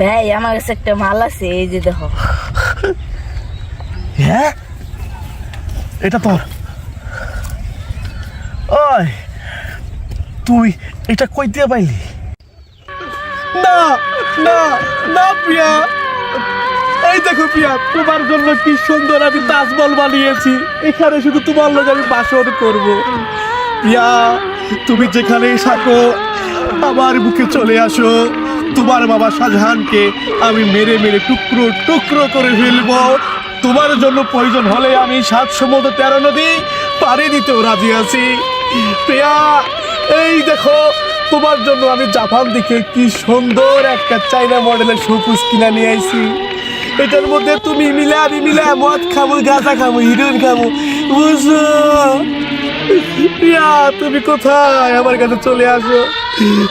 ভাই আমার কাছে একটা মাল আছে, এই যে দেখো। হ্যাঁ, এটা তোর? ওই তুই এটা কই দিয়ে পাইলি? না না না প্রিয়া, এই দেখো প্রিয়া, তোমার জন্য কি সুন্দর আমি তাজমহল বানিয়েছি। এখানে শুধু তোমার লোক আমি বাসর করব। প্রিয়া, তুমি যেখানেই থাকো আমার বুকে চলে আসো। তোমার বাবা শাহজাহানকে আমি মেরে মেরে টুকরো টুকরো করে ফেলবো। তোমার জন্য প্রয়োজন হলে আমি 7 সমুদ্র 13 নদী পাড়ি দিতেও রাজি আছি। প্রিয়া, এই দেখো তোমার জন্য আমি জাপান থেকে কি সুন্দর একটা চাইনা মডেলের শোপিস কিনে নিয়ে আইছি। এটার মধ্যে তুমি মিলে আমি মিলে মদ খাবো, গাঁজা খাবো, হিরোইন খাবো, বুঝছো? প্রিয়া, তুমি কোথায়? আমার কাছে চলে আসো।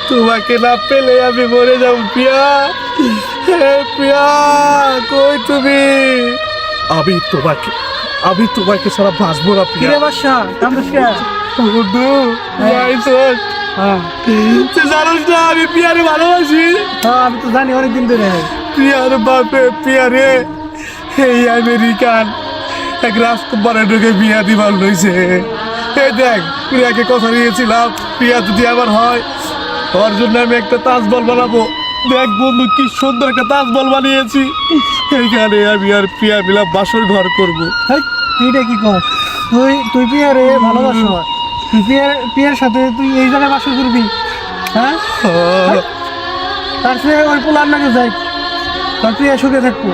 তোমাকে না পেলে আমি মরে যাবো প্রিয়া। হে প্রিয়া, কই তুমি? আমি তোমাকে সারা বাঁচবো না প্রিয়া। বাসা বন্ধু, তুই জানোস না আমি প্রিয়ারে ভালোবাসি। আমি তো জানি অনেকদিন ধরে। প্রিয়ার বাপে প্রিয়ারে এই আমেরিকান এক রাজকুমারের ঢুকে বিয়া দিবার লইছে। এই দেখ, প্রিয়াকে কথা দিয়েছিলাম প্রিয়া যদি আবার হয় ওর জন্য আমি একটা তাজমহল বানাবো। দেখ বন্ধু, কি সুন্দর একটা তাজমহল বানিয়েছি। এইখানে আমি আর প্রিয়া মিলা বাসর ঘর করবো। তুইটা কি কর? তুই পিয়ারে ভালোবাসো, তুই পিয়ার সাথে তুই এই জায়গায় বাসা করবি? হ্যাঁ, তার সে ওই পোলার নাকি যাই, তার প্রিয়া সুখে থাকবো,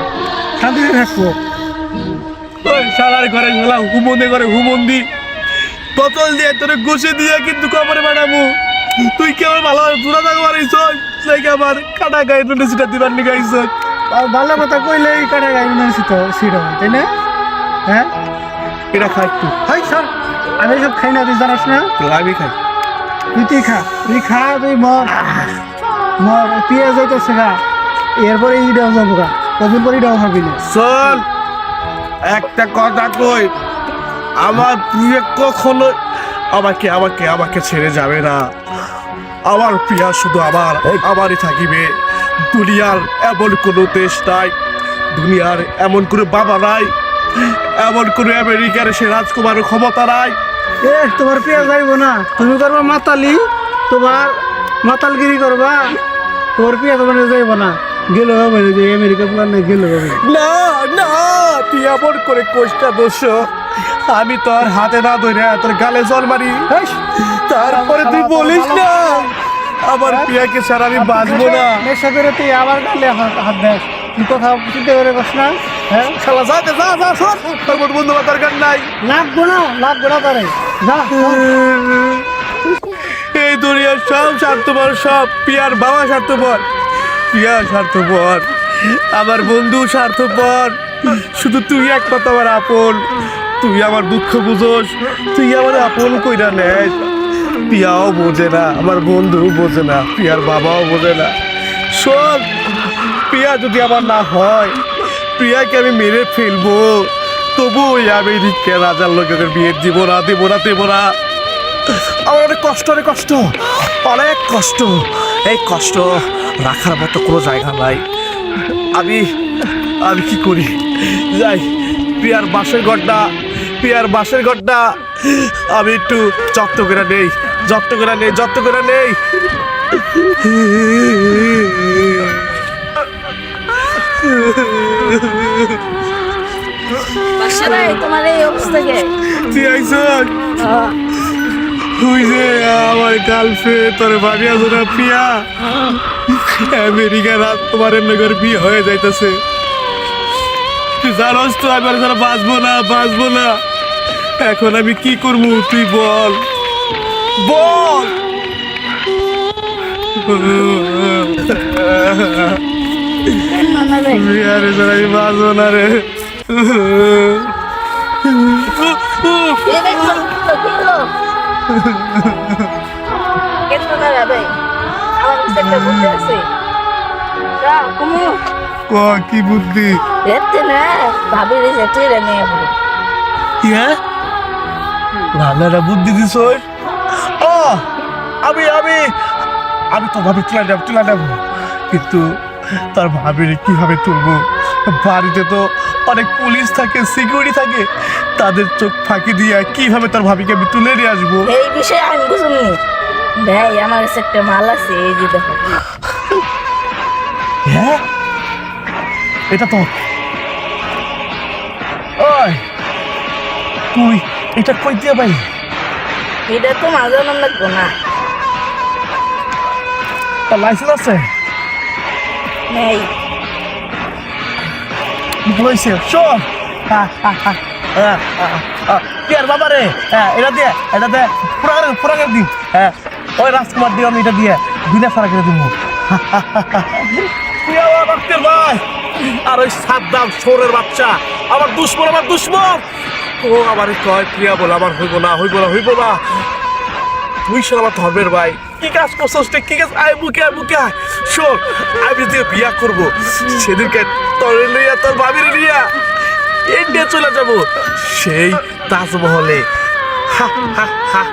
শান্তিতে থাকবো। ওই সারার ঘরে গেলাম হুমন্দে করে হুমন্দি বোতল দিয়ে তোরে ঘুষে দিয়ে কিন্তু কবরে বানাবো। তুই কি আমার ভালো দূরা থাকবো পারিস? আমার কাটা গায়ে নুনে সেটা দিবার নিয়ে গাইছ। আর ভালো কথা কইলে এই কাটা গাই না সেটা, তাই না? হ্যাঁ, এটা খাই তুই। হাই স্যার, আমি সব খাই না, তুই জানাস না? আমি খাই। তুই খা, তুই মর পিয়া যাইতেছে গা, এরপরে ইটাও যাবো গা, কদিন পরে ইটাও খাবি না। শোন, একটা কথা কই, আমার প্রিয়া কখনো আমাকে ছেড়ে যাবে না। আমার প্রিয়া শুধু আমারই থাকিবে। দুনিয়ার এমন কোনো দেশ নাই, দুনিয়ার এমন কোনো বাবা নাই, এমন কোনো আমেরিকার সে রাজকুমারের ক্ষমতা নাই। তোমার পিয়া যাইব না, তুমি করবা মাতালি, তোমার মাতালগিরি করবা, তোর পিয়া তোমার যাইব না। গেলে হবে যে আমেরিকা প্ল্যান না, গেলে হবে না না, তুই এমন করে কোষ্টা দোষ, আমি তোর হাতে না ধরে তোর গালে জল মারি, তারপরে তুই বলিস না আমার প্রিয়াকে ছাড়া আমি বাঁচবো না। নেশা করে তুই আবার গালে হাত দেস, তুই কথা চিন্তা করে বস না। হ্যাঁ, শালা যা শোন, তোর মতো বন্ধু আমার দরকার নাই। লাগবো না তারে, যা। এই দুনিয়ার সব স্বার্থপর, সব প্রিয়ার বাবা স্বার্থপর, প্রিয়া স্বার্থপর, আমার বন্ধু স্বার্থপর, শুধু তুই একমাত্র আমার আপন। তুই আমার দুঃখ বুঝোস, তুই আমার আপন কইরা নেয়। প্রিয়াও বোঝে না, আমার বন্ধুও বোঝে না, প্রিয়ার বাবাও বোঝে না। শোন, প্রিয়া যদি আমার না হয়, প্রিয়াকে আমি মেরে ফেলবো, তবু ওই আমেরিকা রাজার লোকের বিয়ে দিব না। আমার অনেক কষ্ট, অনেক কষ্ট। এই কষ্ট রাখার মতো কোনো জায়গা নাই। আমি কি করি? যাই, প্রিয়ার বাসের ঘরটা আমি একটু যত্ন করে নেই। বাসায় তোমার এই অবস্থা কে? তুই আইস তুই যে আমার গার্লফ্রেন্ড, তোর ভাবি আছো না প্রিয়া, আমেরিকা রাজকুমারের নগর বিয়ে হয়ে যাইতেছে। তুই জানোস তো আমি আর বাঁচবো না। এখন আমি কি করবো তুই বল। বিয়ারে ছাড়া আমি বাঁচবো না রে। কি বুদ্ধি? ভালো একটা বুদ্ধি দিস। আমি তো ভাবি তুলা নেব, কিন্তু তার ভাবির কিভাবে তুলবো? বাড়িতে তো অনেক পুলিশ থাকে, সিকিউরিটি থাকে, তাদের চোখ ফাঁকি দিয়ে কিভাবে তার ভাবিকে আমি তুলে নিয়ে আসবো? এই বিষয়ে আমি বুঝুনি ভাই, আমার কাছে একটা মাল আছে, এই যে দেখো। হ্যাঁ, এটা তো ওই তুই এটা কই দিয়ে ভাই? এটা তো মাঝানো লাগবো না। তার লাইসেন্স আছে? নেই। বলেছে শোন, কি আর বাবা রে, এটা দিয়ে পুরা করে দি। হ্যাঁ, ওই রাজকুমার দিয়ে আমি এটা দিয়ে বিনা সারা করে দিব। তুই আমার ভক্তের ভাই, আর ওই সাদ্দাম শোরের বাচ্চা আমার দুশ্মন। ও আমার কয় প্রিয়া বলে আমার হইব না। তুই সে আমার ধর্মের ভাই, কি কাজ করছিস? কি কাজ? আয় বুকে আয়। শোন, আমি যে বিয়া করবো সেদিনকে তোর লইয়া, তোর ভাবির লইয়া ইন্ডিয়া চলে যাবো, সেই তাজমহলে। হা হা হা